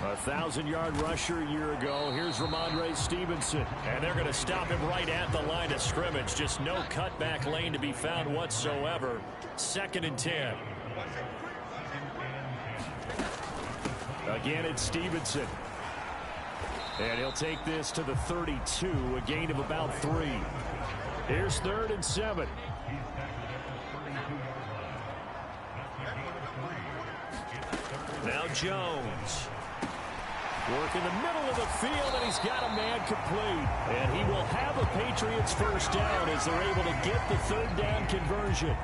1,000-yard rusher a year ago. Here's Ramondre Stevenson. And they're going to stop him right at the line of scrimmage. Just no cutback lane to be found whatsoever. 2nd and 10. Again, it's Stevenson. And he'll take this to the 32, a gain of about 3. Here's 3rd and 7. Now Jones. Work in the middle of the field, and he's got a man complete. And he will have a Patriots first down as they're able to get the 3rd down conversion.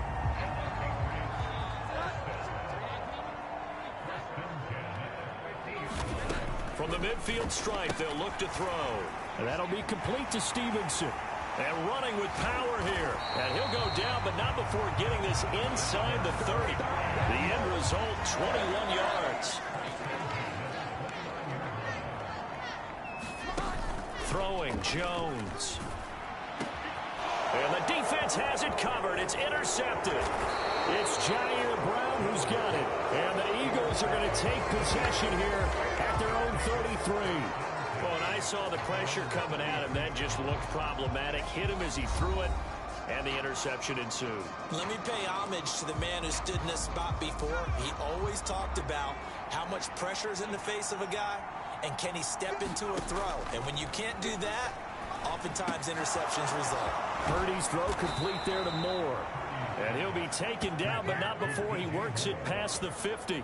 From the midfield stripe, they'll look to throw. And that'll be complete to Stevenson. And running with power here. And he'll go down, but not before getting this inside the 30. The end result, 21 yards. Throwing, Jones. And the defense has it covered. It's intercepted. It's Jair Brown who's got it. And the Eagles are going to take possession here at their own 33. Well, and I saw the pressure coming at him. That just looked problematic. Hit him as he threw it, and the interception ensued. Let me pay homage to the man who stood in this spot before. He always talked about how much pressure is in the face of a guy, and can he step into a throw. And when you can't do that, oftentimes interceptions result. Purdy's throw complete there to Moore. And he'll be taken down, but not before he works it past the 50.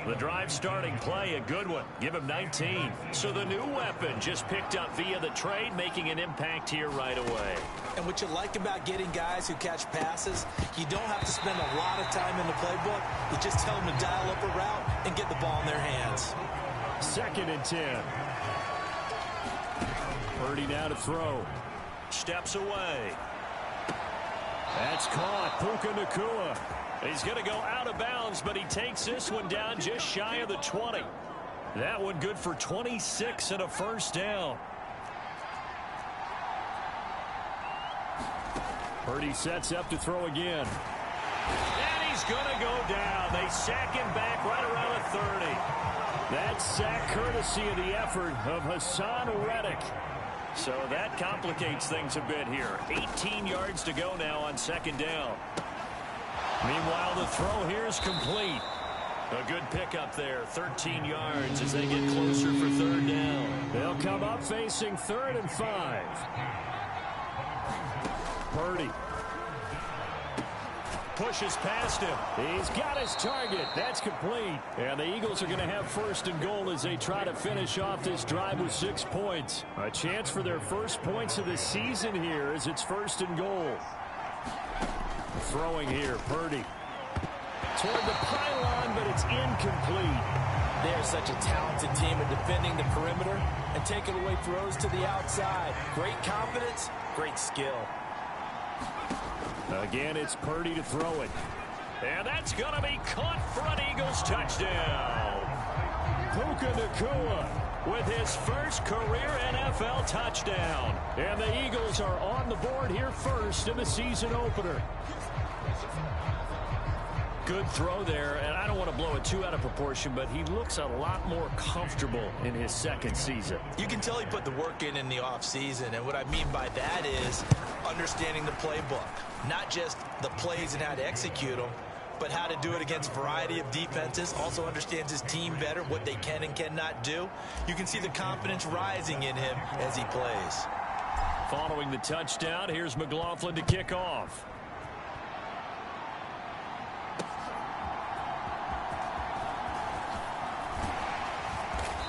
The drive starting play, a good one. Give him 19. So the new weapon just picked up via the trade, making an impact here right away. And what you like about getting guys who catch passes, you don't have to spend a lot of time in the playbook. You just tell them to dial up a route and get the ball in their hands. 2nd and 10. Purdy now to throw. Steps away. That's caught. Puka Nacua. He's going to go out of bounds, but he takes this one down just shy of the 20. That one good for 26 and a first down. Purdy sets up to throw again. And he's going to go down. They sack him back right around the 30. That sack courtesy of the effort of Hassan Reddick. So that complicates things a bit here. 18 yards to go now on 2nd down. Meanwhile, the throw here is complete. A good pickup there. 13 yards as they get closer for 3rd down. They'll come up facing 3rd and 5. Purdy pushes past him. He's got his target. That's complete. And the Eagles are going to have 1st and goal as they try to finish off this drive with 6 points. A chance for their first points of the season here as it's 1st and goal. Throwing here, Purdy. Toward the pylon, but it's incomplete. They're such a talented team at defending the perimeter and taking away throws to the outside. Great confidence, great skill. Again, it's Purdy to throw it. And that's going to be caught for an Eagles touchdown. Puka Nacua with his first career NFL touchdown. And the Eagles are on the board here first in the season opener. Good throw there, and I don't want to blow it too out of proportion, but he looks a lot more comfortable in his 2nd season. You can tell he put the work in the offseason, and what I mean by that is understanding the playbook. Not just the plays and how to execute them, but how to do it against a variety of defenses. Also understands his team better, what they can and cannot do. You can see the confidence rising in him as he plays. Following the touchdown, here's McLaughlin to kick off.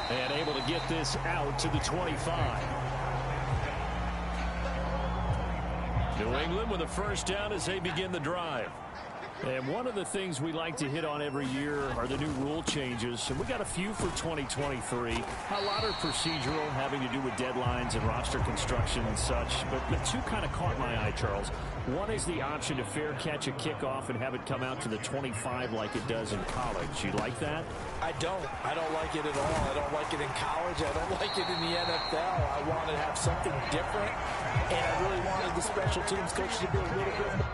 And able to get this out to the 25. New England with a first down as they begin the drive. And one of the things we like to hit on every year are the new rule changes. And we got a few for 2023. A lot are procedural, having to do with deadlines and roster construction and such. But the two kind of caught my eye, Charles. One is the option to fair catch a kickoff and have it come out to the 25 like it does in college. You like that? I don't. I don't like it at all. I don't like it in college. I don't like it in the NFL. I want to have something different. And I really wanted the special teams coach to be a little bit more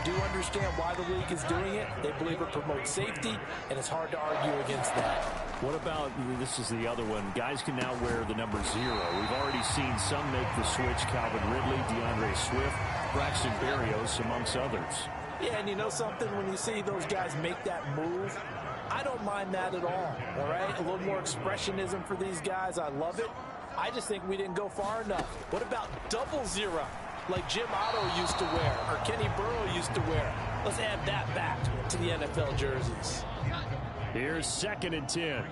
do understand why the league is doing it. They believe it promotes safety, and it's hard to argue against that. What about, this is the other one, guys can now wear the number 0. We've already seen some make the switch, Calvin Ridley, DeAndre Swift, Braxton Berrios, amongst others. Yeah, and you know something? When you see those guys make that move, I don't mind that at all right? A little more expressionism for these guys. I love it. I just think we didn't go far enough. What about 00, like Jim Otto used to wear or Kenny Burrow used to wear? Let's add that back to the NFL jerseys. Here's 2nd and 10.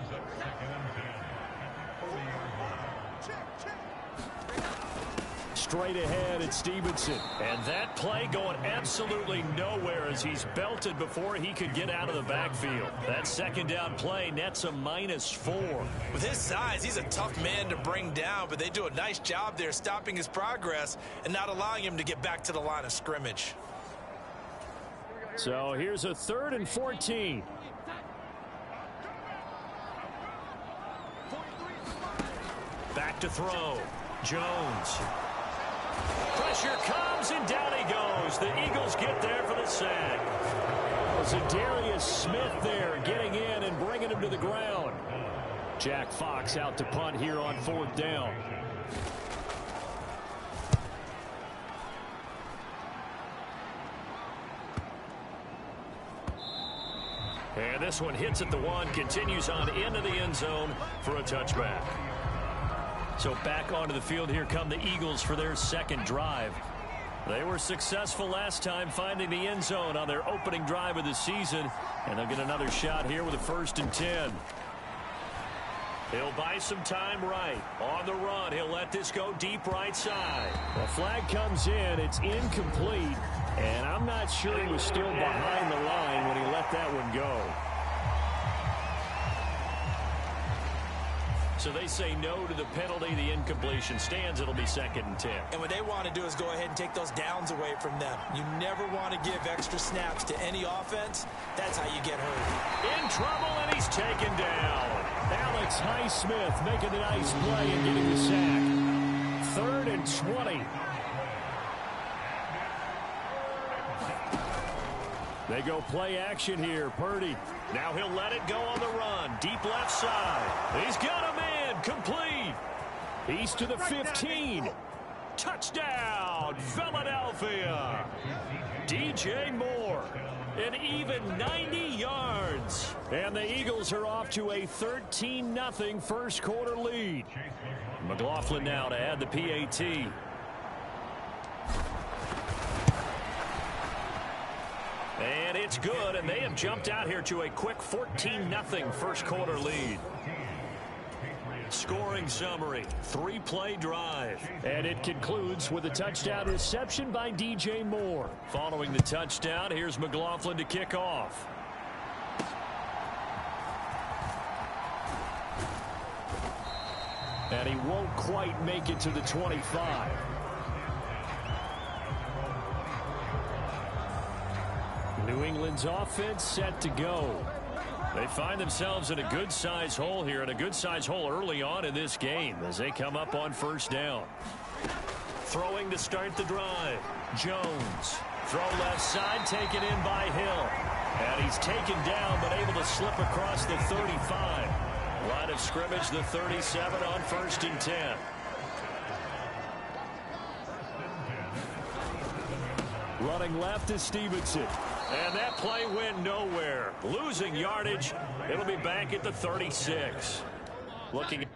Straight ahead, it's Stevenson. And that play going absolutely nowhere as he's belted before he could get out of the backfield. That 2nd down play nets a -4. With his size, he's a tough man to bring down, but they do a nice job there stopping his progress and not allowing him to get back to the line of scrimmage. So here's a 3rd and 14. Back to throw. Jones. Pressure comes, and down he goes. The Eagles get there for the sack. Zadarius Smith there getting in and bringing him to the ground. Jack Fox out to punt here on 4th down. And this one hits at the 1, continues on into the end zone for a touchback. So back onto the field here come the Eagles for their 2nd drive. They were successful last time finding the end zone on their opening drive of the season. And they'll get another shot here with a 1st and 10. He'll buy some time right. On the run, he'll let this go deep right side. The flag comes in. It's incomplete. And I'm not sure he was still behind the line when he let that one go. So they say no to the penalty. The incompletion stands. It'll be 2nd and 10. And what they want to do is go ahead and take those downs away from them. You never want to give extra snaps to any offense. That's how you get hurt. In trouble, and he's taken down. Alex Highsmith making a nice play and getting the sack. 3rd and 20. They go play action here. Purdy. Now he'll let it go on the run. Deep left side. He's got a man. Complete. He's to the 15. Touchdown, Philadelphia. DJ Moore. An even 90 yards. And the Eagles are off to a 13-0 first quarter lead. McLaughlin now to add the PAT. And it's good, and they have jumped out here to a quick 14-0 first quarter lead. Scoring summary, 3-play drive. And it concludes with a touchdown reception by DJ Moore. Following the touchdown, here's McLaughlin to kick off. And he won't quite make it to the 25. New England's offense set to go. They find themselves in a good-sized hole here, and a good-sized hole early on in this game as they come up on 1st down. Throwing to start the drive. Jones. Throw left side, taken in by Hill. And he's taken down, but able to slip across the 35. Line of scrimmage, the 37 on 1st and 10. Running left is Stevenson. And that play went nowhere. Losing yardage. It'll be back at the 36. Looking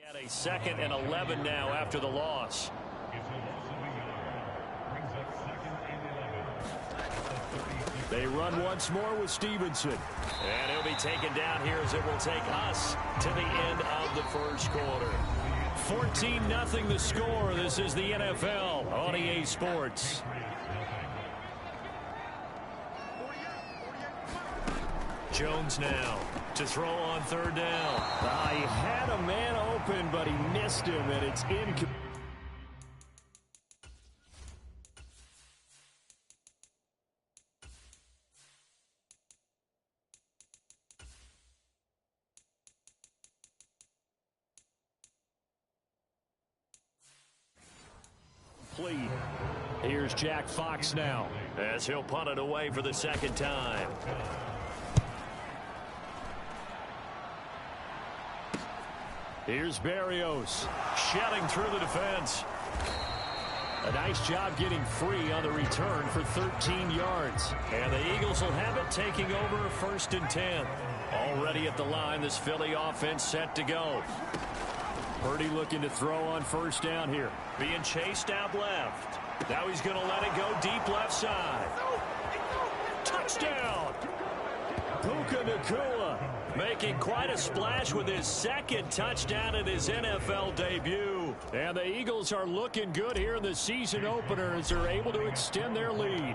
at a 2nd and 11 now after the loss. They run once more with Stevenson. And he'll be taken down here as it will take us to the end of the first quarter. 14-0 the score. This is the NFL on EA Sports. Jones now to throw on 3rd down. He had a man open, but he missed him, and it's incomplete. Here's Jack Fox now, as he'll punt it away for the second time. Here's Berrios, shelling through the defense. A nice job getting free on the return for 13 yards. And the Eagles will have it, taking over 1st and 10. Already at the line, this Philly offense set to go. Purdy looking to throw on 1st down here. Being chased out left. Now he's going to let it go deep left side. Touchdown! Puka Nacua making quite a splash with his 2nd touchdown in his NFL debut. And the Eagles are looking good here in the season opener as they're able to extend their lead.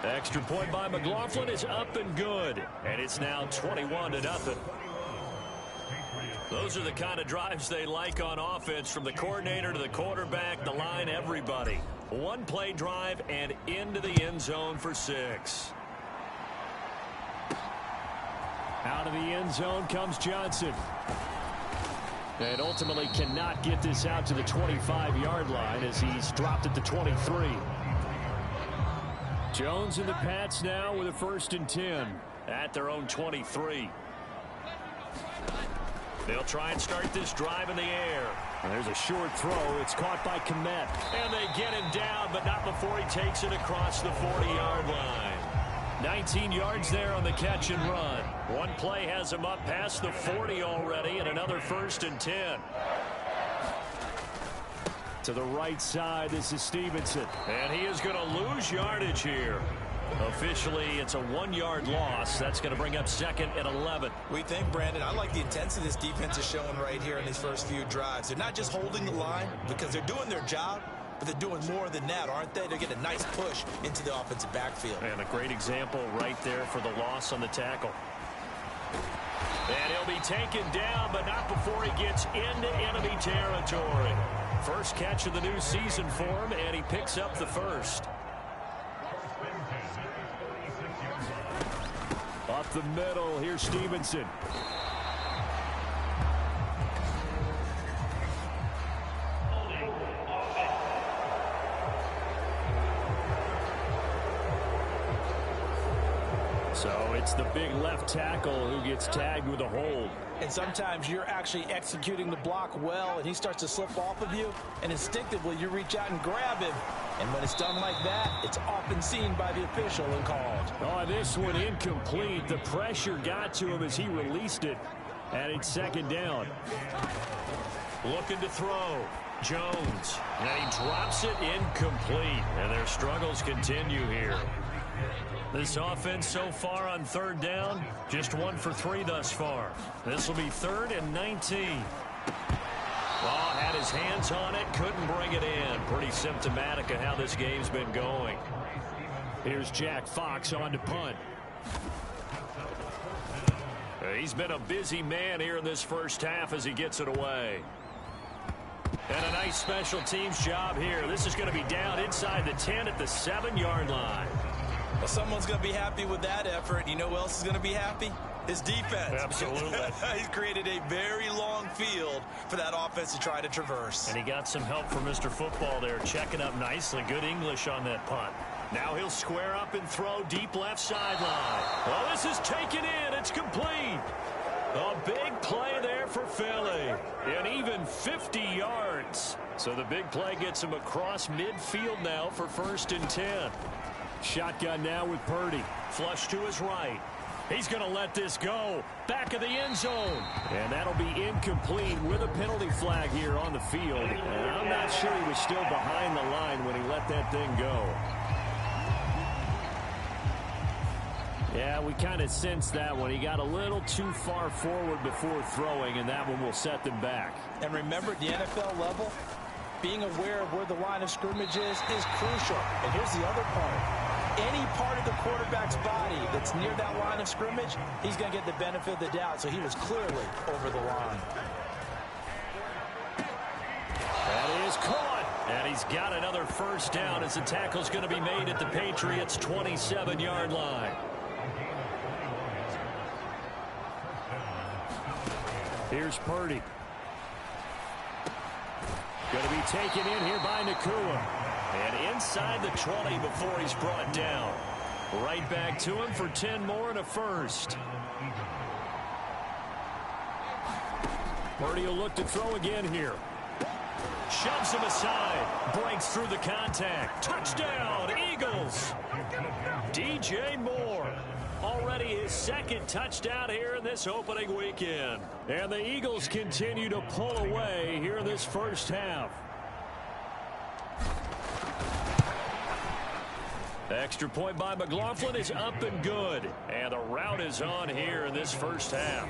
Extra point by McLaughlin is up and good. And it's now 21-0. Those are the kind of drives they like on offense, from the coordinator to the quarterback, the line, everybody. One play drive and into the end zone for 6. Out of the end zone comes Johnson. And ultimately cannot get this out to the 25-yard line as he's dropped at the 23. Jones and the Pats now with a 1st and 10 at their own 23. They'll try and start this drive in the air. And there's a short throw. It's caught by Kmet. And they get him down, but not before he takes it across the 40-yard line. 19 yards there on the catch and run. One play has him up past the 40 already, and another 1st and 10. To the right side, this is Stevenson. And he is going to lose yardage here. Officially, it's a 1-yard loss. That's going to bring up 2nd and 11. We think, Brandon, I like the intensity this defense is showing right here in these first few drives. They're not just holding the line because they're doing their job, but they're doing more than that, aren't they? They're getting a nice push into the offensive backfield. And a great example right there for the loss on the tackle. And he'll be taken down, but not before he gets into enemy territory. First catch of the new season for him, and he picks up the 1st. Up the middle, here's Stevenson. So it's the big left tackle who gets tagged with a hold. And sometimes you're actually executing the block well, and he starts to slip off of you, and instinctively you reach out and grab him. And when it's done like that, it's often seen by the official and called. Oh, this one incomplete. The pressure got to him as he released it. And it's 2nd down. Looking to throw. Jones. And he drops it incomplete. And their struggles continue here. This offense so far on 3rd down, just 1 for 3 thus far. This will be 3rd and 19. Oh, had his hands on it, couldn't bring it in. Pretty symptomatic of how this game's been going. Here's Jack Fox on to punt. He's been a busy man here in this first half as he gets it away. And a nice special teams job here. This is going to be down inside the 10 at the 7-yard line. Well, someone's going to be happy with that effort. You know who else is going to be happy? His defense. Absolutely. He's created a very long field for that offense to try to traverse. And he got some help from Mr. Football there, checking up nicely. Good English on that punt. Now he'll square up and throw deep left sideline. Well, this is taken in. It's complete. A big play there for Philly. And even 50 yards. So the big play gets him across midfield now for 1st and 10. Shotgun now with Purdy. Flush to his right. He's going to let this go. Back of the end zone. And that'll be incomplete with a penalty flag here on the field. And I'm not sure he was still behind the line when he let that thing go. Yeah, we kind of sensed that one. He got a little too far forward before throwing, and that one will set them back. And remember, at the NFL level, being aware of where the line of scrimmage is crucial. And here's the other part. Any part of the quarterback's body that's near that line of scrimmage, he's going to get the benefit of the doubt. So he was clearly over the line. That is caught. And he's got another 1st down as the tackle's going to be made at the Patriots' 27-yard line. Here's Purdy. Going to be be taken in here by Nakua. And inside the 20 before he's brought down. Right back to him for 10 more and a first. Purdy will look to throw again here. Shoves him aside. Breaks through the contact. Touchdown, Eagles. DJ Moore. Already his second touchdown here in this opening weekend. And the Eagles continue to pull away here in this first half. Extra point by McLaughlin is up and good. And the route is on here in this first half.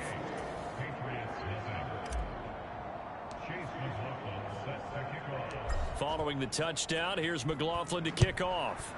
Following the touchdown, here's McLaughlin to kick off.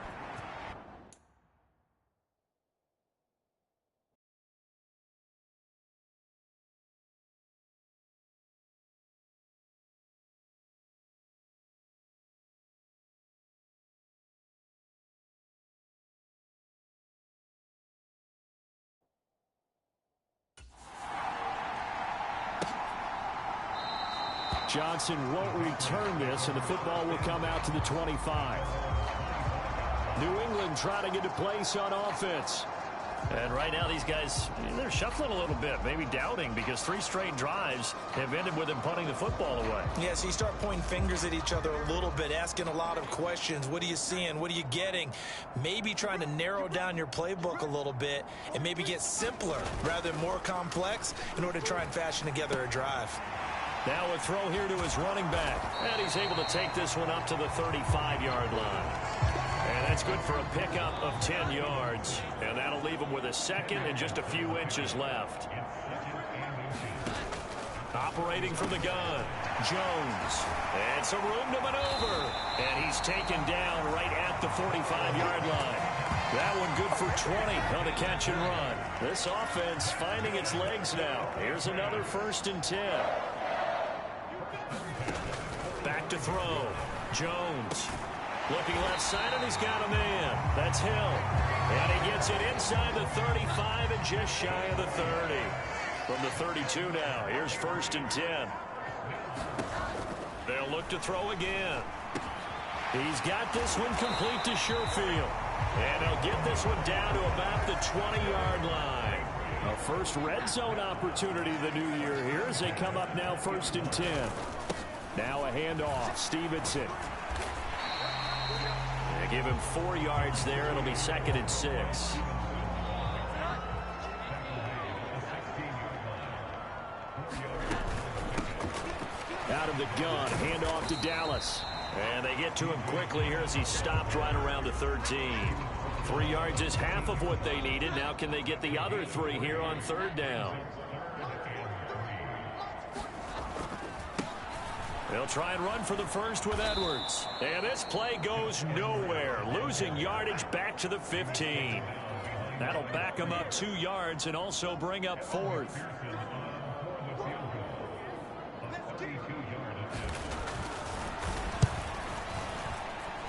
Johnson won't return this, and the football will come out to the 25. New England trying to get a place on offense. And right now these guys, they're shuffling a little bit, maybe doubting, because 3 straight drives have ended with them punting the football away. Yeah, so you start pointing fingers at each other a little bit, asking a lot of questions. What are you seeing? What are you getting? Maybe trying to narrow down your playbook a little bit and maybe get simpler rather than more complex in order to try and fashion together a drive. Now a throw here to his running back. And he's able to take this one up to the 35-yard line. And that's good for a pickup of 10 yards. And that'll leave him with a second and just a few inches left. Operating from the gun, Jones. And some room to maneuver. And he's taken down right at the 45-yard line. That one good for 20 on the catch and run. This offense finding its legs now. Here's another 1st and 10. Back to throw. Jones. Looking left side, and he's got a man. That's Hill. And he gets it inside the 35 and just shy of the 30. From the 32 now, here's 1st and 10. They'll look to throw again. He's got this one complete to Sherfield. And he'll get this one down to about the 20-yard line. A first red zone opportunity the new year here as they come up now 1st and 10. Now a handoff. Stevenson. They give him 4 yards there. It'll be 2nd and 6. Out of the gun. Handoff to Dallas. And they get to him quickly here as he stopped right around the 13. 3 yards is half of what they needed. Now can they get the other 3 here on 3rd down? They'll try and run for the first with Edwards. And this play goes nowhere. Losing yardage back to the 15. That'll back them up 2 yards and also bring up 4th.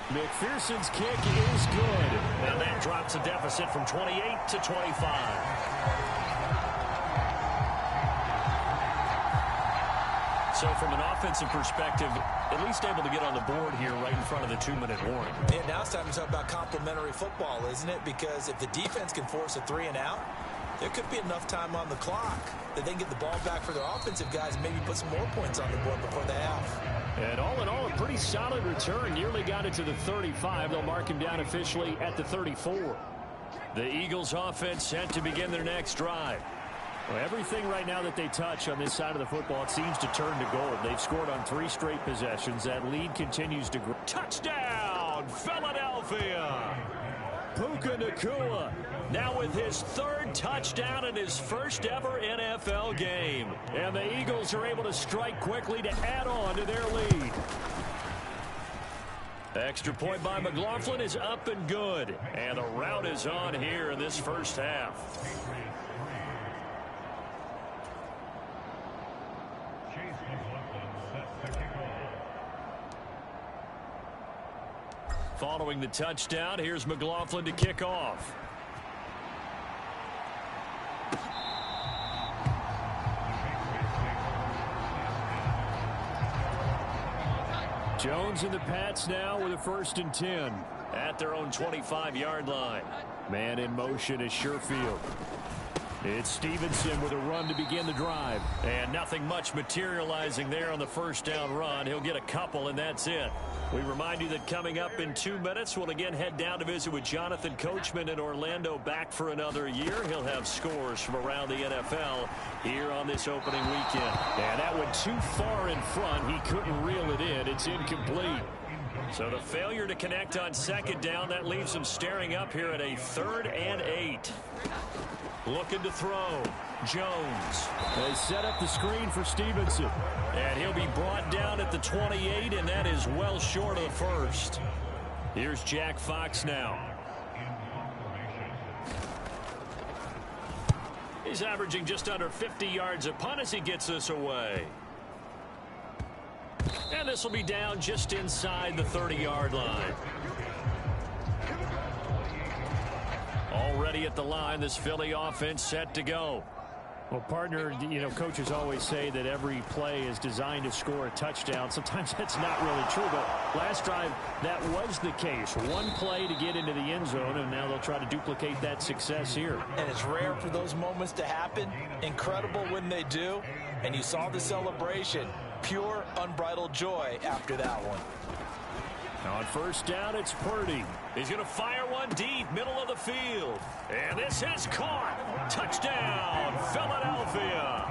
McPherson's kick is good. And that drops the deficit from 28 to 25. So from an offensive perspective, at least able to get on the board here right in front of the 2-minute warning. Yeah, now it's time to talk about complementary football, isn't it? Because if the defense can force a 3 and out, there could be enough time on the clock that they can get the ball back for their offensive guys and maybe put some more points on the board before the half. And all in all, a pretty solid return. Nearly got it to the 35. They'll mark him down officially at the 34. The Eagles offense set to begin their next drive. Well, everything right now that they touch on this side of the football, it seems to turn to gold. They've scored on 3 straight possessions. That lead continues to grow. Touchdown, Philadelphia! Puka Nacua now with his 3rd touchdown in his first ever NFL game. And the Eagles are able to strike quickly to add on to their lead. Extra point by McLaughlin is up and good. And the route is on here in this first half. Following the touchdown, here's McLaughlin to kick off. Jones and the Pats now with a 1st and 10. At their own 25-yard line. Man in motion is Sherfield. It's Stevenson with a run to begin the drive. And nothing much materializing there on the 1st down run. He'll get a couple, and that's it. We remind you that coming up in 2 minutes, we'll again head down to visit with Jonathan Coachman in Orlando, back for another year. He'll have scores from around the NFL here on this opening weekend. And that went too far in front. He couldn't reel it in. It's incomplete. So the failure to connect on 2nd down, that leaves him staring up here at a 3rd and 8. Looking to throw. Jones. They set up the screen for Stevenson. And he'll be brought down at the 28, and that is well short of the 1st. Here's Jack Fox now. He's averaging just under 50 yards a punt as he gets this away. And this will be down just inside the 30-yard line. Already at the line, this Philly offense set to go. Well, partner, coaches always say that every play is designed to score a touchdown. Sometimes that's not really true, but last drive, that was the case. One play to get into the end zone, and now they'll try to duplicate that success here. And it's rare for those moments to happen. Incredible when they do. And you saw the celebration. Pure, unbridled joy after that one. On 1st down, it's Purdy. He's going to fire one deep, middle of the field. And this is caught. Touchdown, Philadelphia.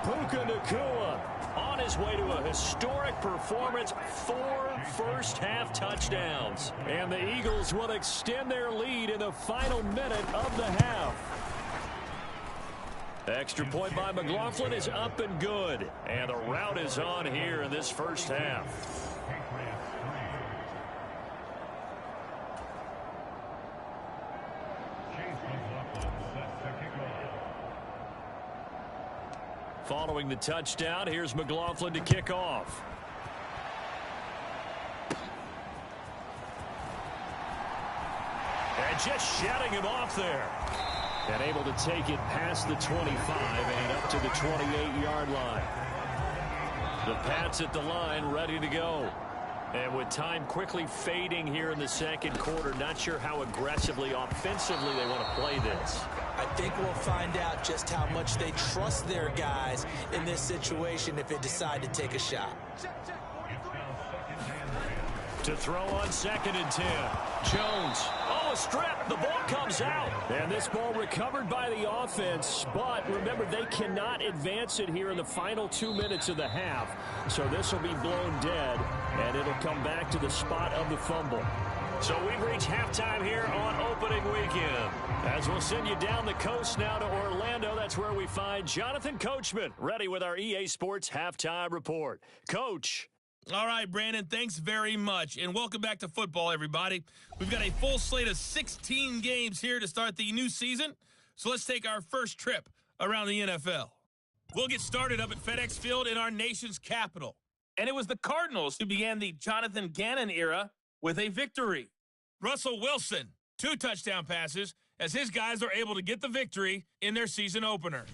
Puka Nacua on his way to a historic performance, 4 first-half touchdowns. And the Eagles will extend their lead in the final minute of the half. Extra point by McLaughlin is up and good. And the route is on here in this 1st half. Following the touchdown, here's McLaughlin to kick off. And just shutting him off there. And able to take it past the 25 and up to the 28-yard line. The Pats at the line, ready to go. And with time quickly fading here in the 2nd quarter, not sure how aggressively, offensively they want to play this. I think we'll find out just how much they trust their guys in this situation if they decide to take a shot. To throw on 2nd and 10. Jones. Oh, a strip. The ball comes out. And this ball recovered by the offense. But remember, they cannot advance it here in the final 2 minutes of the half. So this will be blown dead. And it'll come back to the spot of the fumble. So we've reached halftime here on opening weekend. As we'll send you down the coast now to Orlando, that's where we find Jonathan Coachman, ready with our EA Sports Halftime Report. Coach. All right, Brandon, thanks very much. And welcome back to football, everybody. We've got a full slate of 16 games here to start the new season. So let's take our first trip around the NFL. We'll get started up at FedEx Field in our nation's capital. And it was the Cardinals who began the Jonathan Gannon era with a victory. Russell Wilson, 2 touchdown passes, as his guys are able to get the victory in their season opener.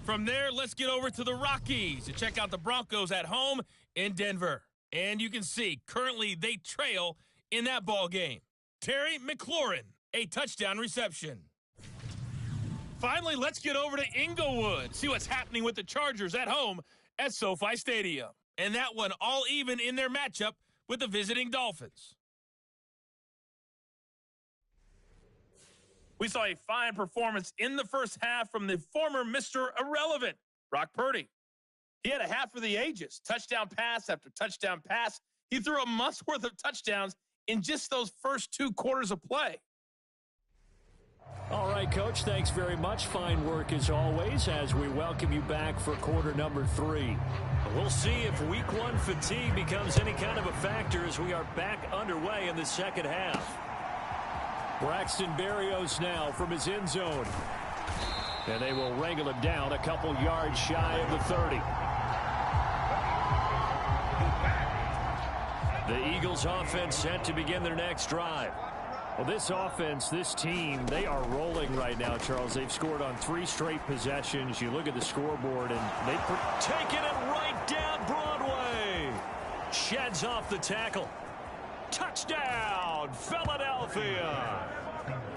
From there, let's get over to the Rockies and check out the Broncos at home in Denver. And you can see, currently they trail in that ball game. Terry McLaurin, a touchdown reception. Finally, let's get over to Inglewood, see what's happening with the Chargers at home at SoFi Stadium. And that one all even in their matchup with the visiting Dolphins. We saw a fine performance in the first half from the former Mr. Irrelevant, Brock Purdy. He had a half for the ages, touchdown pass after touchdown pass. He threw a month's worth of touchdowns in just those first 2 quarters of play. All right, Coach, thanks very much. Fine work as always as we welcome you back for quarter number 3. We'll see if week 1 fatigue becomes any kind of a factor as we are back underway in the second half. Braxton Berrios now from his end zone. And they will wrangle him down a couple yards shy of the 30. The Eagles offense set to begin their next drive. Well, this offense, this team, they are rolling right now, Charles. They've scored on 3 straight possessions. You look at the scoreboard, and they've taken it right down Broadway. sheds off the tackle. Touchdown, Philadelphia.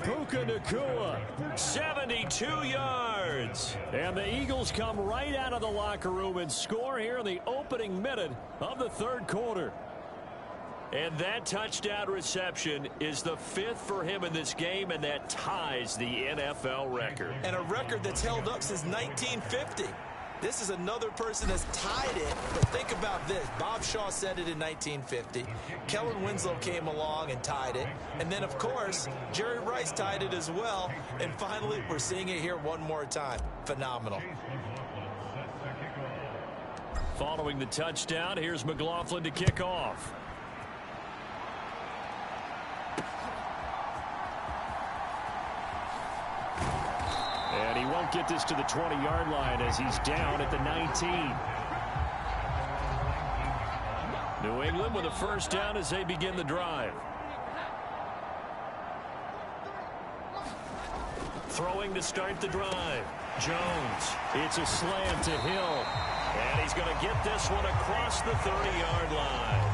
Puka Nacua, 72 yards. And the Eagles come right out of the locker room and score here in the opening minute of the third quarter. And that touchdown reception is the 5th for him in this game, and that ties the NFL record. And a record that's held up since 1950. This is another person that's tied it, but think about this. Bob Shaw said it in 1950. Kellen Winslow came along and tied it. And then, of course, Jerry Rice tied it as well. And finally, we're seeing it here one more time. Phenomenal. Following the touchdown, here's McLaughlin to kick off. And he won't get this to the 20-yard line as he's down at the 19. New England with a first down as they begin the drive. Throwing to start the drive. Jones. It's a slant to Hill. And he's going to get this one across the 30-yard line.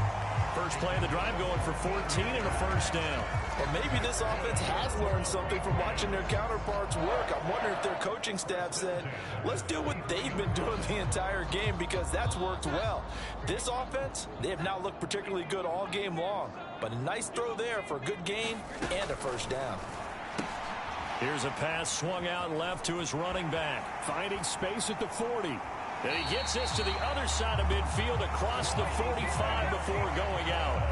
First play of the drive going for 14 and a first down. Well, maybe this offense has learned something from watching their counterparts work. I'm wondering if their coaching staff said, let's do what they've been doing the entire game, because that's worked well. This offense, they have not looked particularly good all game long. But a nice throw there for a good gain and a first down. Here's a pass swung out left to his running back. Finding space at the 40. And he gets this to the other side of midfield across the 45 before going out.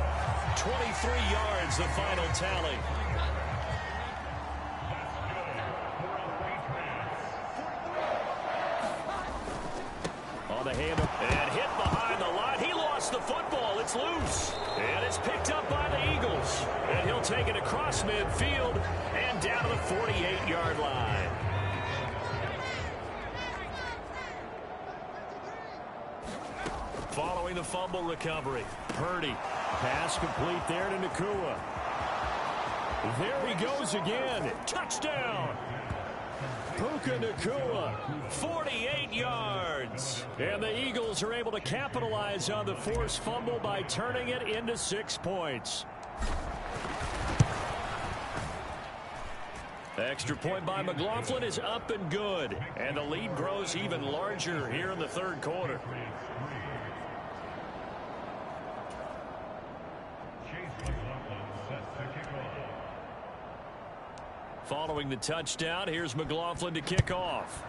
23 yards, the final tally. On the hand and hit behind the line. He lost the football. It's loose. And it's picked up by the Eagles. And he'll take it across midfield and down to the 48-yard line. Following the fumble recovery, Purdy. Pass complete there to Nacua. There he goes again. Touchdown. Puka Nacua, 48 yards. And the Eagles are able to capitalize on the forced fumble by turning it into 6 points. Extra point by McLaughlin is up and good. And the lead grows even larger here in the third quarter. Following the touchdown, here's McLaughlin to kick off.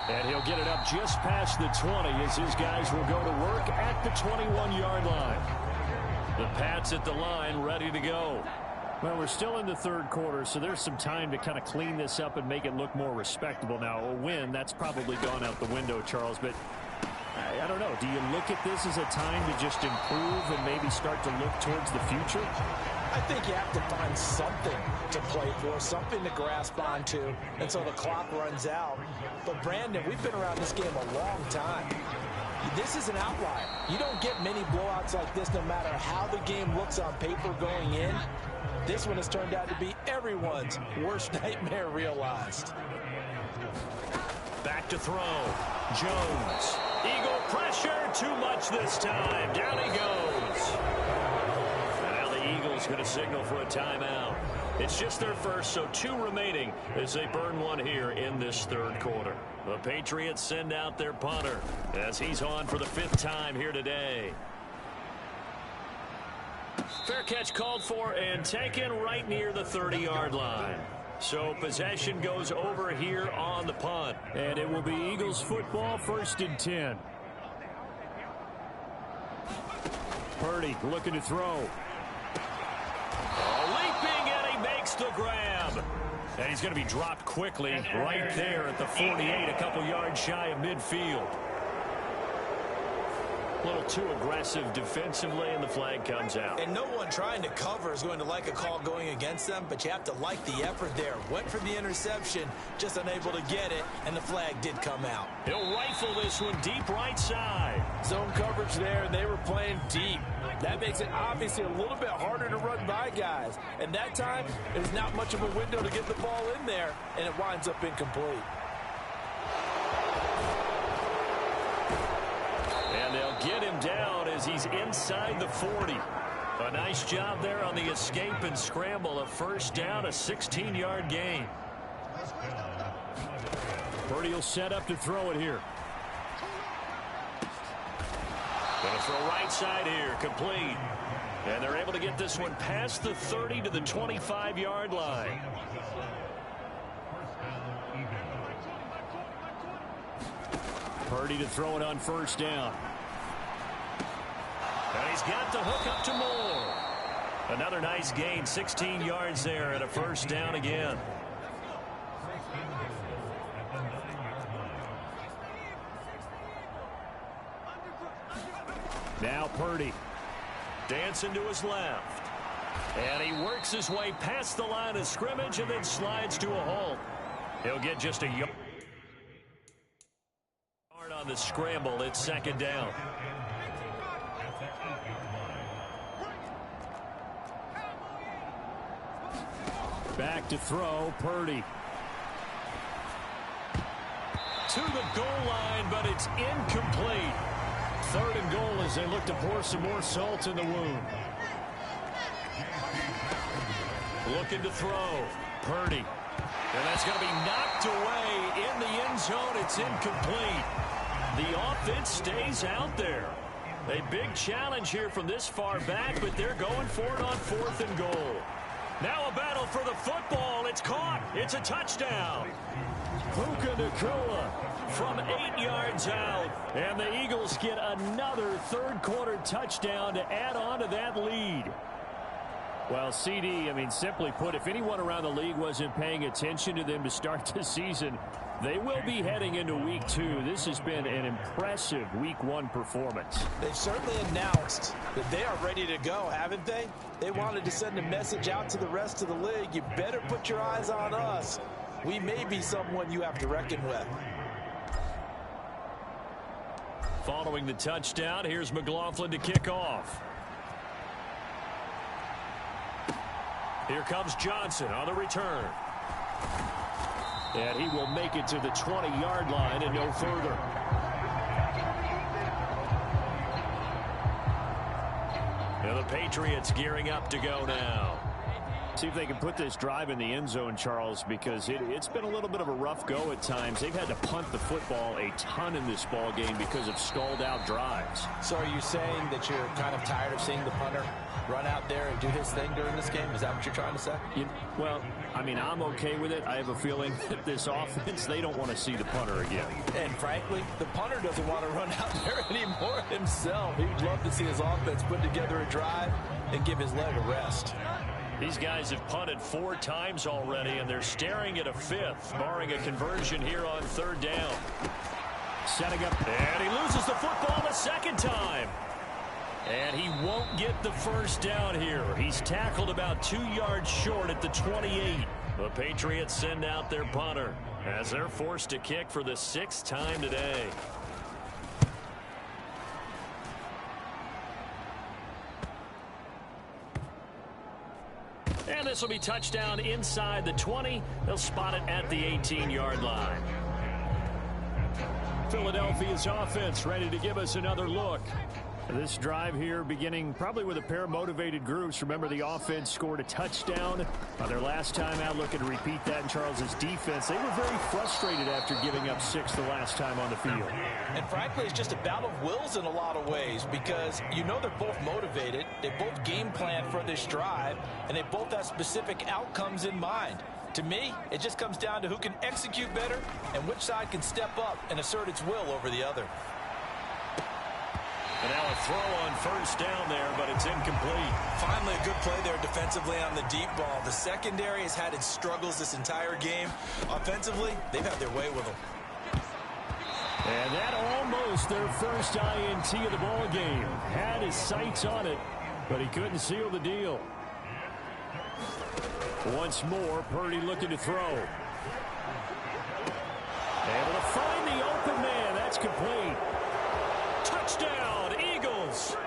And he'll get it up just past the 20 as his guys will go to work at the 21-yard line. The Pats at the line ready to go. Well, we're still in the third quarter, so there's some time to kind of clean this up and make it look more respectable. Now, a win, that's probably gone out the window, Charles, but I don't know. Do you look at this as a time to just improve and maybe start to look towards the future? I think you have to find something to play for, something to grasp onto until the clock runs out. But, Brandon, we've been around this game a long time. This is an outlier. You don't get many blowouts like this no matter how the game looks on paper going in. This one has turned out to be everyone's worst nightmare realized. Back to throw. Jones. Eagle pressure. Too much this time. Down he goes. And now the Eagles going to signal for a timeout. It's just their first, so 2 remaining as they burn one here in this third quarter. The Patriots send out their punter as he's on for the 5th time here today. Fair catch called for and taken right near the 30-yard line. So possession goes over here on the punt. And it will be Eagles football, 1st and 10. Purdy looking to throw. Leaping, and he makes the grab. And he's going to be dropped quickly right there at the 48, a couple yards shy of midfield. A little too aggressive defensively, and the flag comes out. And no one trying to cover is going to like a call going against them, but you have to like the effort there. Went for the interception, just unable to get it, and the flag did come out. He'll rifle this one deep right side. Zone coverage there, and they were playing deep. That makes it obviously a little bit harder to run by guys. And that time, there's not much of a window to get the ball in there, and it winds up incomplete. down as he's inside the 40. A nice job there on the escape and scramble. A first down, a 16-yard gain. Purdy will set up to throw it here. Going to throw right side here, complete. And they're able to get this one past the 30 to the 25-yard line. Purdy to throw it on first down. And he's got the hook up to Moore. Another nice gain, 16 yards there and a first down again. Now Purdy. Dancing to his left. And he works his way past the line of scrimmage and then slides to a halt. He'll get just a yard on the scramble. It's second down. Back to throw, Purdy. To the goal line, but it's incomplete. Third and goal as they look to pour some more salt in the wound. Looking to throw. Purdy. And that's going to be knocked away in the end zone. It's incomplete. The offense stays out there. A big challenge here from this far back, but they're going for it on fourth and goal. Now a battle for the football. It's caught. It's a touchdown. Puka Nacua from 8 yards out. And the Eagles get another third-quarter touchdown to add on to that lead. Well, CD, simply put, if anyone around the league wasn't paying attention to them to start the season, they will be heading into week 2. This has been an impressive week 1 performance. They've certainly announced that they are ready to go, haven't they? They wanted to send a message out to the rest of the league. You better put your eyes on us. We may be someone you have to reckon with. Following the touchdown, here's McLaughlin to kick off. Here comes Johnson on the return. And he will make it to the 20-yard line and no further. And the Patriots gearing up to go now. See if they can put this drive in the end zone, Charles, because it's been a little bit of a rough go at times. They've had to punt the football a ton in this ball game because of stalled-out drives. So are you saying that you're kind of tired of seeing the punter run out there and do his thing during this game? Is that what you're trying to say? I'm okay with it. I have a feeling that this offense, they don't want to see the punter again. And frankly, the punter doesn't want to run out there anymore himself. He'd love to see his offense put together a drive and give his leg a rest. These guys have punted 4 times already, and they're staring at a 5th, barring a conversion here on third down. Setting up. And he loses the football the second time. And he won't get the first down here. He's tackled about 2 yards short at the 28. The Patriots send out their punter as they're forced to kick for the 6th time today. And this will be touchdown inside the 20. They'll spot it at the 18-yard line. Philadelphia's offense ready to give us another look. This drive here beginning probably with a pair of motivated groups. Remember, the offense scored a touchdown their last time out. Looking to repeat that in Charles's defense. They were very frustrated after giving up 6 the last time on the field. And frankly, it's just a battle of wills in a lot of ways because they're both motivated. They both game plan for this drive, and they both have specific outcomes in mind. To me, it just comes down to who can execute better and which side can step up and assert its will over the other. And now a throw on first down there, but it's incomplete. Finally, a good play there defensively on the deep ball. The secondary has had its struggles this entire game. Offensively, they've had their way with them. And that almost their first INT of the ball game. Had his sights on it, but he couldn't seal the deal. Once more, Purdy looking to throw. Able to find the open man. That's complete. Touchdown, Eagles.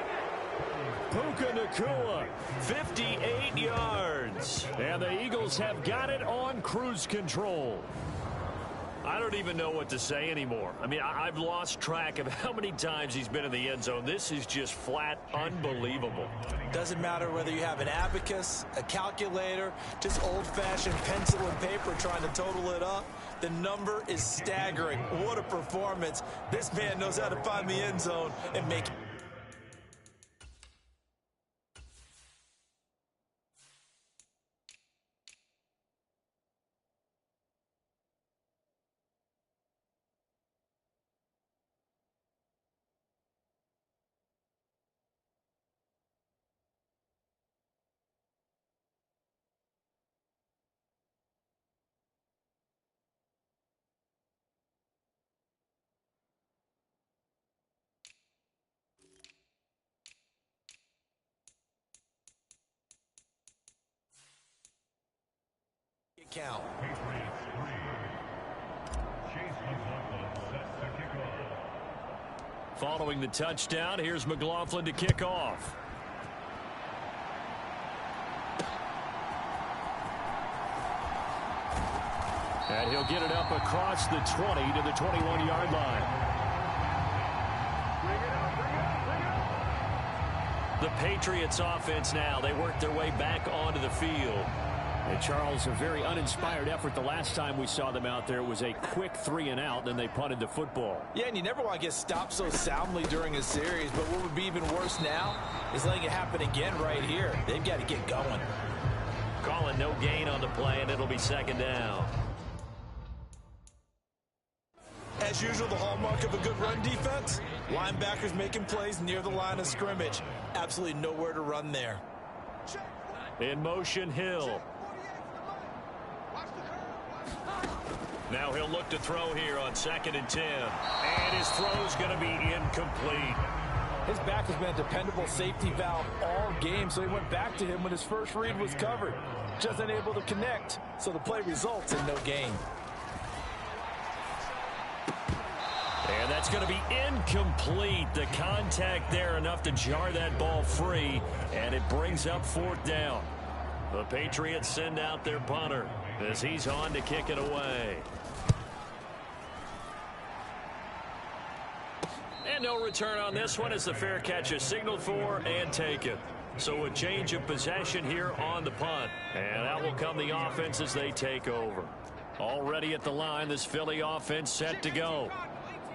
Puka Nacua, 58 yards. And the Eagles have got it on cruise control. I don't even know what to say anymore. I mean, I've lost track of how many times he's been in the end zone. This is just flat unbelievable. Doesn't matter whether you have an abacus, a calculator, just old-fashioned pencil and paper trying to total it up. The number is staggering. What a performance. This man knows how to find the end zone and make it. Count. Following the touchdown, here's McLaughlin to kick off. And he'll get it up across the 20 to the 21-yard line. The Patriots offense now. They work their way back onto the field. And Charles, a very uninspired effort the last time we saw them out there. It was a quick 3-and-out, then they punted the football. Yeah, and you never want to get stopped so soundly during a series, but what would be even worse now is letting it happen again right here. They've got to get going. Calling no gain on the play, and it'll be second down. As usual, the hallmark of a good run defense, linebackers making plays near the line of scrimmage. Absolutely nowhere to run there. In motion, Hill. Now he'll look to throw here on 2nd and 10. And his throw's going to be incomplete. His back has been a dependable safety valve all game, so he went back to him when his first read was covered. Just unable to connect, so the play results in no gain. And that's going to be incomplete. The contact there enough to jar that ball free, and it brings up 4th down. The Patriots send out their punter as he's on to kick it away. And no return on this one as the fair catch is signaled for and taken. So a change of possession here on the punt. And that will come the offense as they take over. Already at the line, this Philly offense set to go.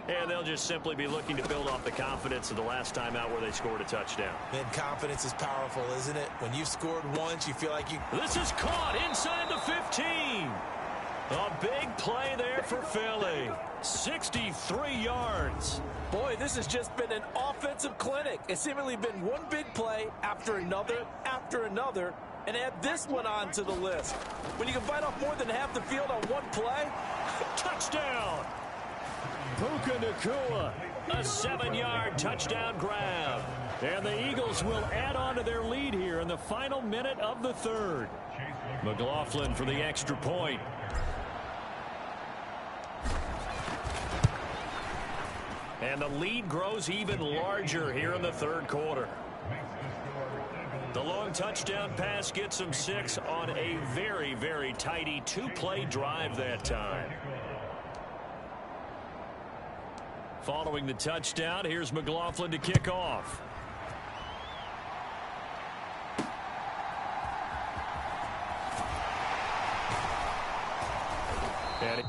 And they'll just simply be looking to build off the confidence of the last time out where they scored a touchdown. Man, confidence is powerful, isn't it? When you've scored once, you feel like you... This is caught inside the 15. A big play there for Philly. 63 yards. Boy, this has just been an offensive clinic. It's seemingly been one big play after another, and add this one on to the list. When you can bite off more than half the field on one play, touchdown. Puka Nacua, a 7-yard touchdown grab. And the Eagles will add on to their lead here in the final minute of the 3rd. McLaughlin for the extra point. And the lead grows even larger here in the 3rd quarter. The long touchdown pass gets them 6 on a very, very tidy 2-play drive that time. Following the touchdown, here's McLaughlin to kick off. And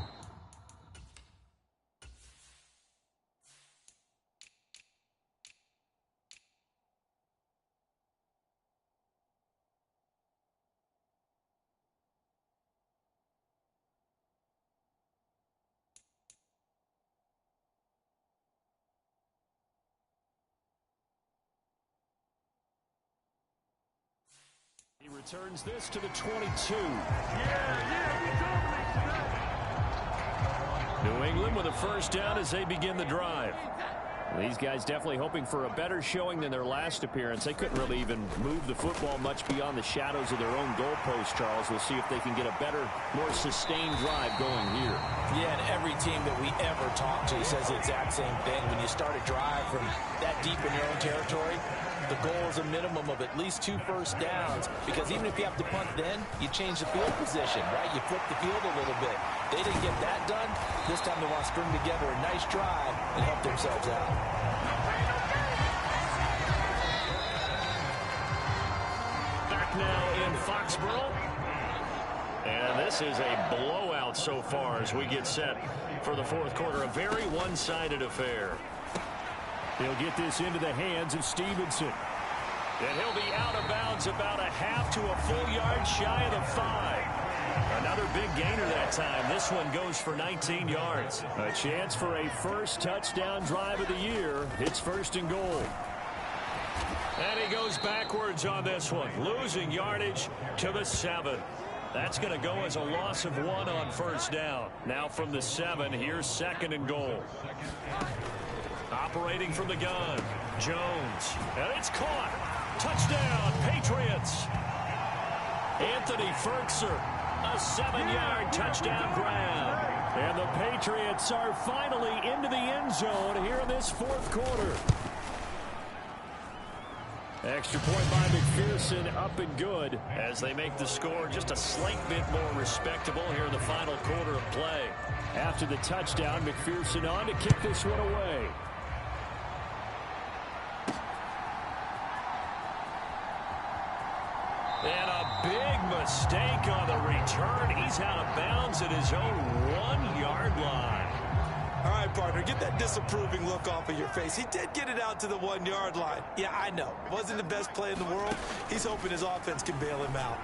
he returns this to the 22. New England with a first down as they begin the drive. These guys definitely hoping for a better showing than their last appearance. They couldn't really even move the football much beyond the shadows of their own goalpost, Charles. We'll see if they can get a better, more sustained drive going here. Yeah, and every team that we ever talk to says the exact same thing. When you start a drive from that deep in your own territory, the goal is a minimum of at least 2 first downs, because even if you have to punt then, you change the field position, right? You flip the field a little bit. They didn't get that done. This time they want to string together a nice drive and help themselves out. Back now in Foxborough. And this is a blowout so far as we get set for the fourth quarter. A very one-sided affair. He'll get this into the hands of Stevenson. And he'll be out of bounds about a half to a full yard shy of the 5. Another big gainer that time. This one goes for 19 yards. A chance for a first touchdown drive of the year. It's 1st and goal. And he goes backwards on this one, losing yardage to the 7. That's going to go as a loss of 1 on first down. Now from the 7, here's 2nd and goal. Operating from the gun, Jones. And it's caught. Touchdown, Patriots. Anthony Ferkser, a 7-yard touchdown grab. And the Patriots are finally into the end zone here in this fourth quarter. Extra point by McPherson, up and good. As they make the score just a slight bit more respectable here in the final quarter of play. After the touchdown, McPherson on to kick this one away. And a big mistake on the return. He's out of bounds at his own 1-yard line. All right, partner, get that disapproving look off of your face. He did get it out to the 1-yard line. Yeah, I know. Wasn't the best play in the world. He's hoping his offense can bail him out.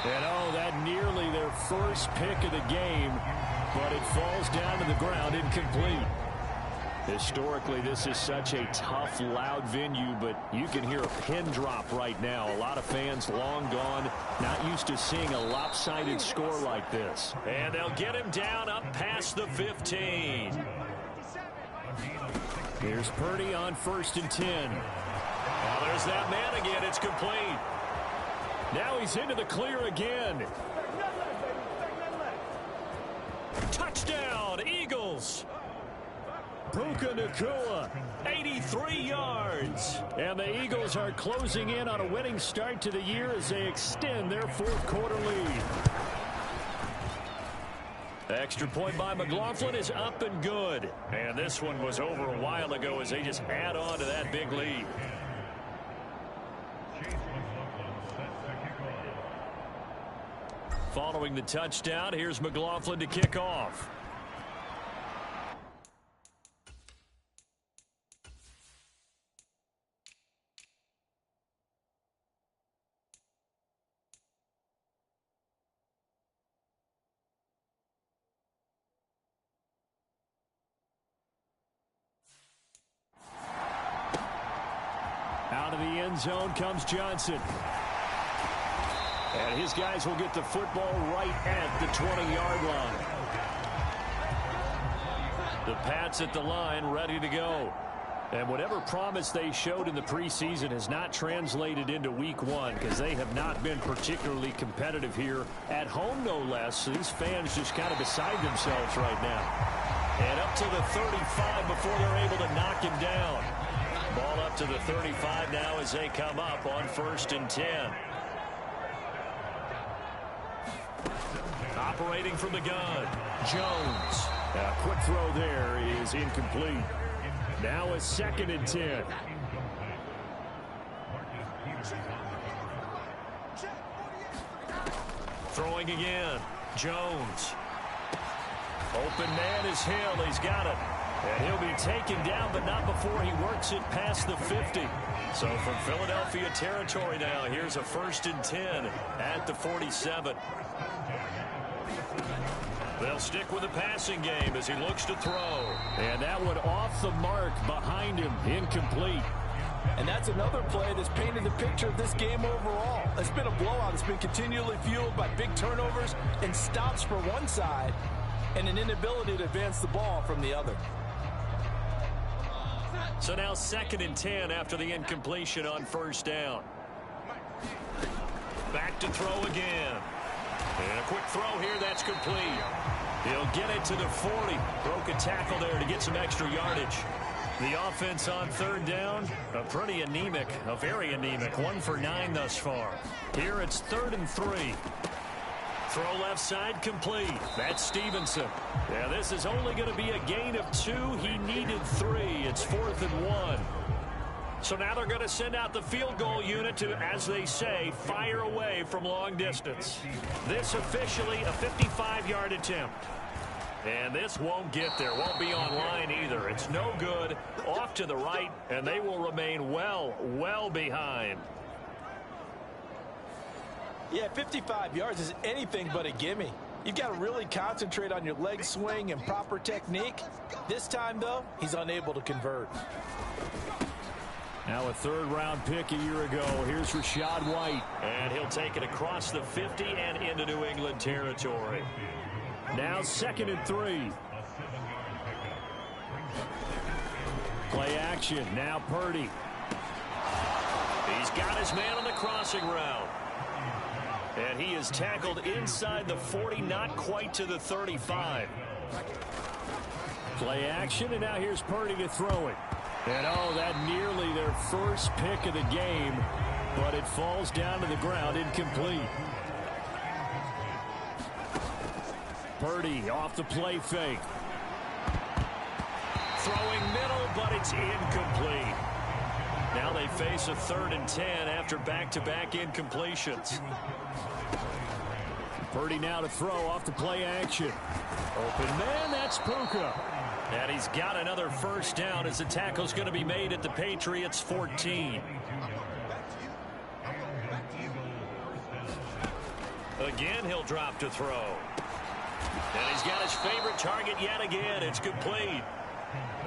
And oh, that nearly their first pick of the game, but it falls down to the ground incomplete. Historically, this is such a tough, loud venue, but you can hear a pin drop right now. A lot of fans long gone, not used to seeing a lopsided score like this. And they'll get him down up past the 15. Here's Purdy on 1st and 10. Well, there's that man again. It's complete. Now he's into the clear again. Touchdown, Eagles. Puka Nacua, 83 yards. And the Eagles are closing in on a winning start to the year as they extend their fourth quarter lead. Extra point by McLaughlin is up and good. And this one was over a while ago as they just add on to that big lead. Following the touchdown, here's McLaughlin to kick off. Out of the end zone comes Johnson. And his guys will get the football right at the 20-yard line. The Pats at the line, ready to go. And whatever promise they showed in the preseason has not translated into week 1 because they have not been particularly competitive here at home, no less. These fans just kind of beside themselves right now. And up to the 35 before they're able to knock him down. Ball up to the 35 now as they come up on 1st and 10. Operating from the gun, Jones. A quick throw there is incomplete. Now a 2nd and 10. Throwing again, Jones. Open man is Hill. He's got it. And he'll be taken down, but not before he works it past the 50. So from Philadelphia territory now, here's a 1st and 10 at the 47. They'll stick with the passing game as he looks to throw. And that one off the mark behind him, incomplete. And that's another play that's painted the picture of this game overall. It's been a blowout. It's been continually fueled by big turnovers and stops for one side and an inability to advance the ball from the other. So now 2nd and 10 after the incompletion on 1st down. Back to throw again. And a quick throw here, that's complete. He'll get it to the 40. Broke a tackle there to get some extra yardage. The offense on third down, a very anemic. 1 for 9 thus far. Here it's 3rd and 3. Throw left side complete. That's Stevenson. Yeah, this is only going to be a gain of 2. He needed 3. It's 4th and 1. So now they're going to send out the field goal unit to, as they say, fire away from long distance. This officially a 55-yard attempt. And this won't get there. Won't be online either. It's no good. Off to the right, and they will remain well behind. Yeah, 55 yards is anything but a gimme. You've got to really concentrate on your leg swing and proper technique. This time, though, he's unable to convert. Now a 3rd-round pick a year ago. Here's Rachaad White. And he'll take it across the 50 and into New England territory. Now 2nd and 3. Play action. Now Purdy. He's got his man on the crossing route. And he is tackled inside the 40, not quite to the 35. Play action, and now here's Purdy to throw it. And that nearly their first pick of the game, but it falls down to the ground, incomplete. Purdy off the play fake. Throwing middle, but it's incomplete. Now they face a 3rd and 10 after back-to-back incompletions. Purdy now to throw off the play action. Open man, that's Puka. And he's got another first down as the tackle's going to be made at the Patriots' 14. Again, he'll drop to throw. And he's got his favorite target yet again. It's complete.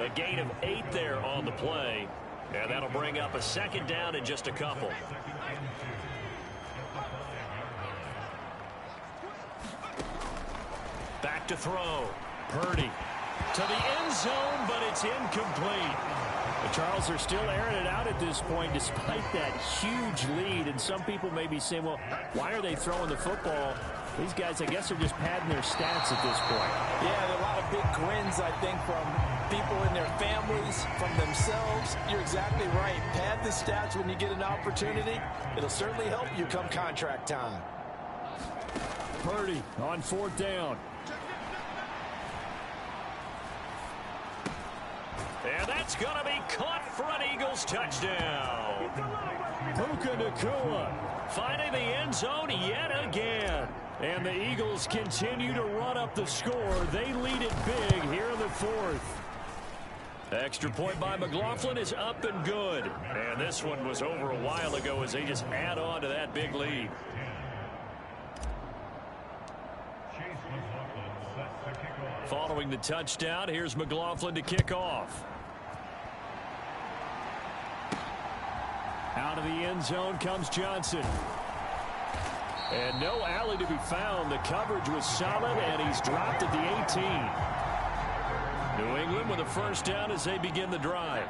A gain of 8 there on the play. And that'll bring up a 2nd down in just a couple. Back to throw. Purdy to the end zone, but it's incomplete. The Charles are still airing it out at this point despite that huge lead. And some people may be saying, well, why are they throwing the football? These guys, I guess, are just padding their stats at this point. Yeah, there are a lot of big grins, I think, from people in their families, from themselves. You're exactly right. Pad the stats when you get an opportunity. It'll certainly help you come contract time. Purdy on 4th down. And that's going to be caught for an Eagles touchdown. Puka Nacua finding the end zone yet again. And the Eagles continue to run up the score. They lead it big here in the 4th. Extra point by McLaughlin is up and good. And this one was over a while ago as they just add on to that big lead. Following the touchdown, here's McLaughlin to kick off. Out of the end zone comes Johnson. And no alley to be found. The coverage was solid, and he's dropped at the 18. New England with a first down as they begin the drive.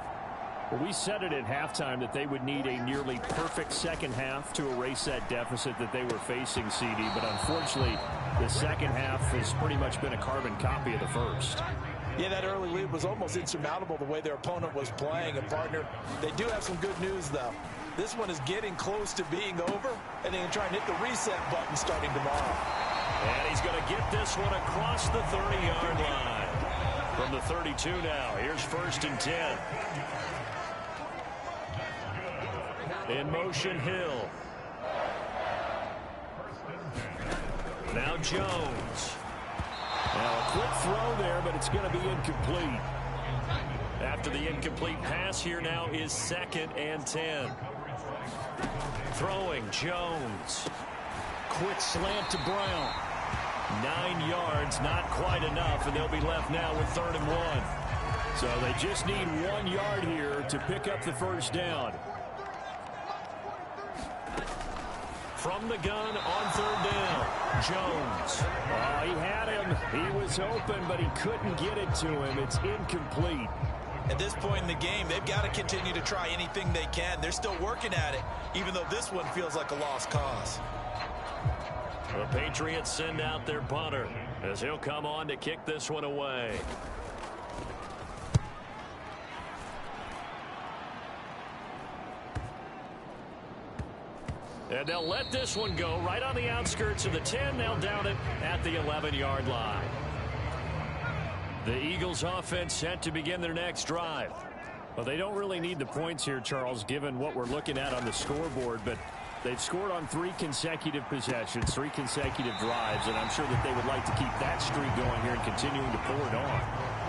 Well, we said it at halftime that they would need a nearly perfect second half to erase that deficit that they were facing, CD. But unfortunately, the second half has pretty much been a carbon copy of the first. Yeah, that early lead was almost insurmountable the way their opponent was playing. And, partner, they do have some good news, though. This one is getting close to being over, and they can try and hit the reset button starting tomorrow. And he's going to get this one across the 30-yard line. From the 32 now, here's 1st and 10. In motion, Hill. Now Jones. Now a quick throw there, but it's going to be incomplete. After the incomplete pass, here now is 2nd and 10. Throwing, Jones. Quick slant to Brown. 9 yards, not quite enough, and they'll be left now with 3rd and 1. So they just need 1 yard here to pick up the first down. From the gun on 3rd down, Jones. Oh, he had him. He was open, but he couldn't get it to him. It's incomplete. At this point in the game, they've got to continue to try anything they can. They're still working at it, even though this one feels like a lost cause. The Patriots send out their punter as he'll come on to kick this one away. And they'll let this one go right on the outskirts of the 10. They'll down it at the 11-yard line. The Eagles offense set to begin their next drive. Well, they don't really need the points here, Charles, given what we're looking at on the scoreboard, but they've scored on 3 consecutive possessions, 3 consecutive drives, and I'm sure that they would like to keep that streak going here and continuing to pour it on.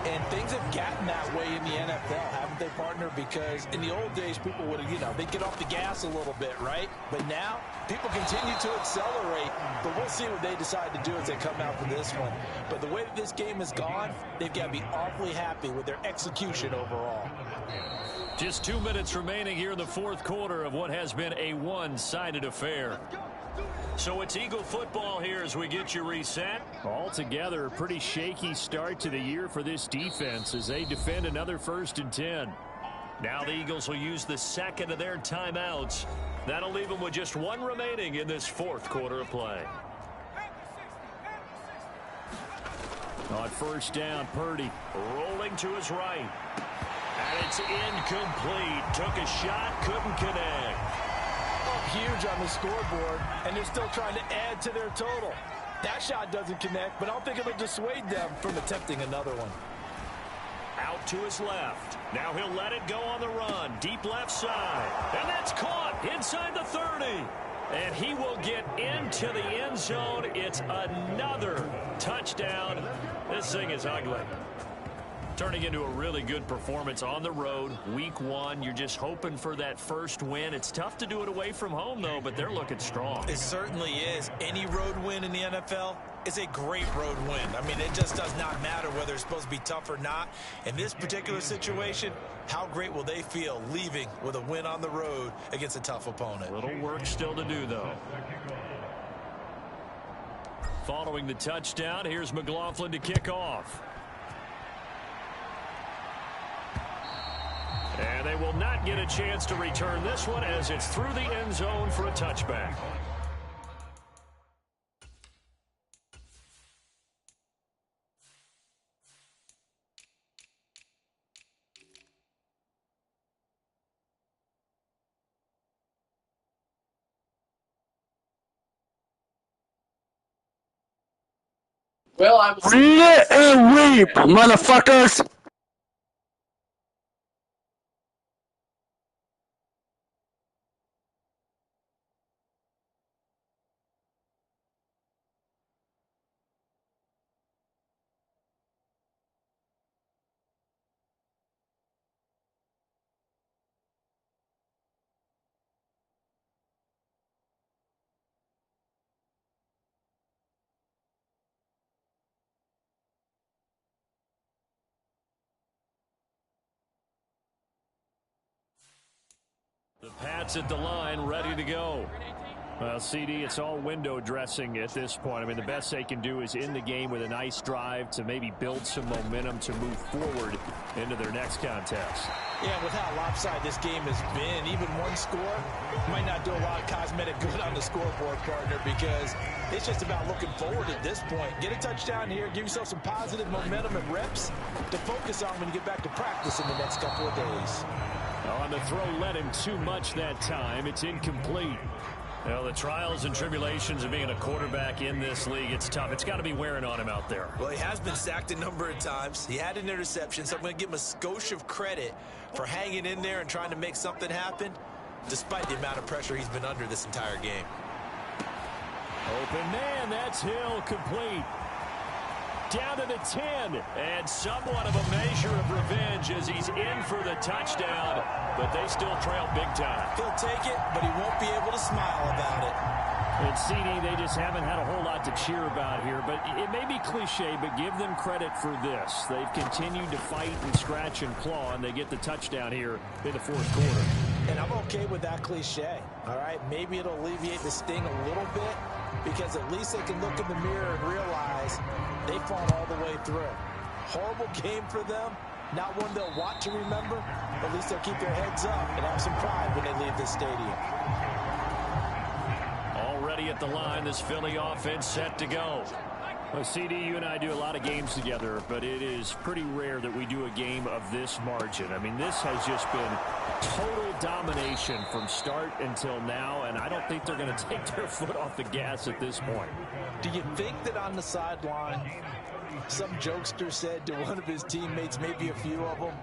And things have gotten that way in the NFL, haven't they, partner? Because in the old days, people would, they'd get off the gas a little bit, right? But now, people continue to accelerate. But we'll see what they decide to do as they come out for this one. But the way that this game has gone, they've got to be awfully happy with their execution overall. Just 2 minutes remaining here in the fourth quarter of what has been a one-sided affair. So it's Eagle football here as we get you reset. Altogether, a pretty shaky start to the year for this defense as they defend another 1st and 10. Now the Eagles will use the second of their timeouts. That'll leave them with just 1 remaining in this fourth quarter of play. On 1st down, Purdy rolling to his right. And it's incomplete. Took a shot, couldn't connect. Huge on the scoreboard, and they're still trying to add to their total. That shot doesn't connect, but I don't think it'll dissuade them from attempting another one. Out to his left. Now he'll let it go on the run. Deep left side. And that's caught inside the 30. And he will get into the end zone. It's another touchdown. This thing is ugly. Turning into a really good performance on the road. Week 1, you're just hoping for that first win. It's tough to do it away from home, though, but they're looking strong. It certainly is. Any road win in the NFL is a great road win. I mean, it just does not matter whether it's supposed to be tough or not. In this particular situation, how great will they feel leaving with a win on the road against a tough opponent? A little work still to do, though. Following the touchdown, here's McLaughlin to kick off. And they will not get a chance to return this one as it's through the end zone for a touchback. Well, I was... Read it and weep, motherfuckers! The Pats at the line, ready to go. Well, CD, it's all window dressing at this point. I mean, the best they can do is end the game with a nice drive to maybe build some momentum to move forward into their next contest. Yeah, with how lopsided this game has been, even one score might not do a lot of cosmetic good on the scoreboard, partner, because it's just about looking forward at this point. Get a touchdown here, give yourself some positive momentum and reps to focus on when you get back to practice in the next couple of days. On the throw, led him too much that time. It's incomplete. Well, the trials and tribulations of being a quarterback in this league, it's tough. It's got to be wearing on him out there. Well, he has been sacked a number of times. He had an interception, so I'm going to give him a skosh of credit for hanging in there and trying to make something happen, despite the amount of pressure he's been under this entire game. Open man, that's Hill, complete. Down to the 10, and somewhat of a measure of revenge as he's in for the touchdown, but they still trail big time. He'll take it, but he won't be able to smile about it. And CD, they just haven't had a whole lot to cheer about here, but it may be cliche, but give them credit for this. They've continued to fight and scratch and claw, and they get the touchdown here in the fourth quarter. And I'm okay with that cliche, all right? Maybe it'll alleviate the sting a little bit, because at least they can look in the mirror and realize they fought all the way through. Horrible game for them. Not one they'll want to remember, but at least they'll keep their heads up and have some pride when they leave this stadium. Already at the line, this Philly offense set to go. Well, CD, you and I do a lot of games together, but it is pretty rare that we do a game of this margin. I mean, this has just been total domination from start until now, and I don't think they're going to take their foot off the gas at this point. Do you think that on the sideline, some jokester said to one of his teammates, maybe a few of them,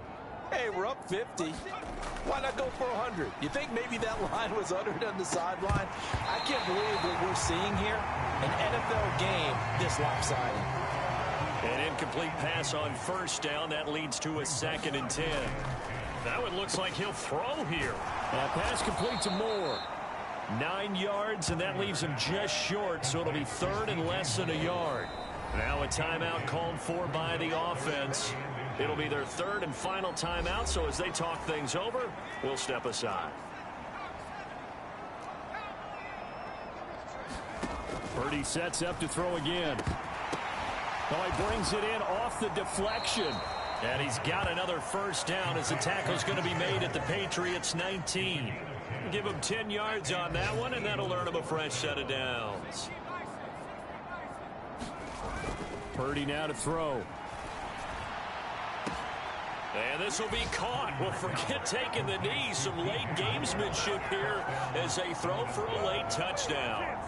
hey, we're up 50. Why not go for 100? You think maybe that line was uttered on the sideline? I can't believe what we're seeing here. An NFL game this lopsided. An incomplete pass on first down. That leads to a 2nd and 10. That one looks like he'll throw here. Pass complete to Moore. 9 yards, and that leaves him just short, so it'll be 3rd and less than a yard. Now a timeout called for by the offense. It'll be their 3rd and final timeout, so as they talk things over, we'll step aside. Purdy sets up to throw again. Oh, he brings it in off the deflection. And he's got another first down as the tackle's going to be made at the Patriots 19. Give him 10 yards on that one, and that'll earn him a fresh set of downs. Purdy now to throw. And this will be caught. Well, forget taking the knee. Some late gamesmanship here as they throw for a late touchdown.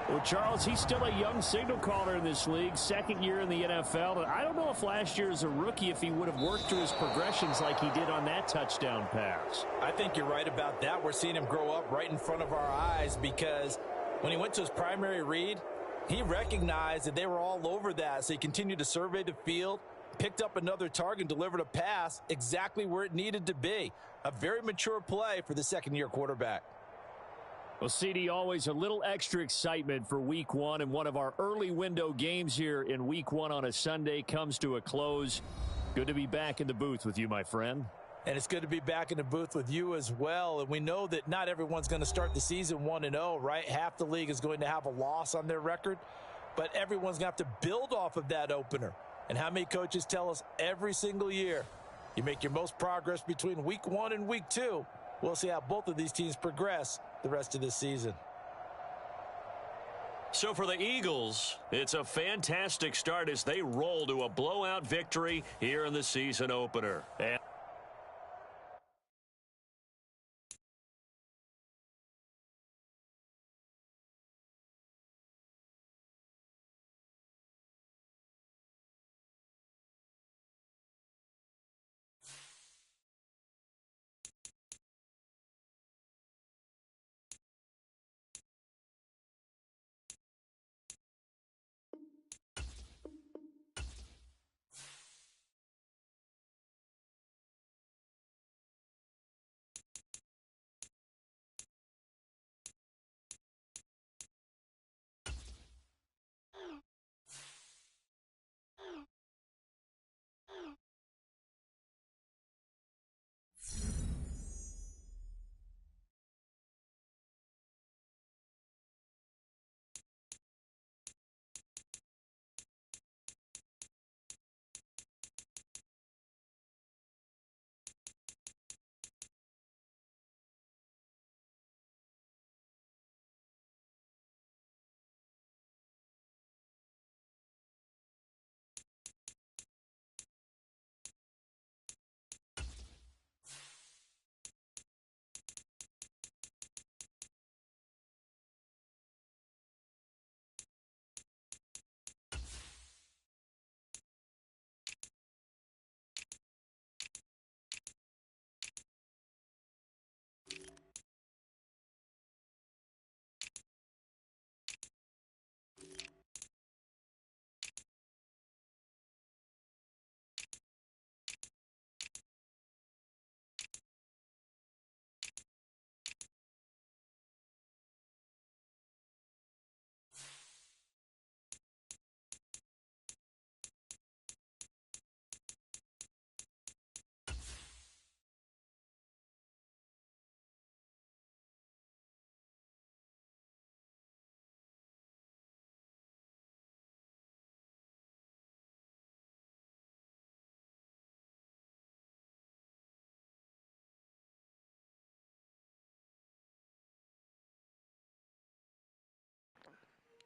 Well, Charles, he's still a young signal caller in this league, 2nd year in the NFL. And I don't know if last year as a rookie, if he would have worked through his progressions like he did on that touchdown pass. I think you're right about that. We're seeing him grow up right in front of our eyes because when he went to his primary read, he recognized that they were all over that. So he continued to survey the field, picked up another target, delivered a pass exactly where it needed to be. A very mature play for the 2nd-year quarterback. Well, CD, always a little extra excitement for Week 1, and one of our early window games here in Week 1 on a Sunday comes to a close. Good to be back in the booth with you, my friend. And it's good to be back in the booth with you as well. And we know that not everyone's going to start the season 1-0, right? Half the league is going to have a loss on their record, but everyone's going to have to build off of that opener. And how many coaches tell us every single year, you make your most progress between Week 1 and Week 2. We'll see how both of these teams progress the rest of this season. So for the Eagles, it's a fantastic start as they roll to a blowout victory here in the season opener. And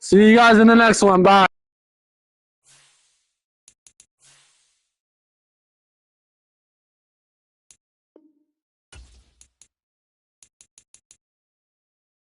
See you guys in the next one. Bye.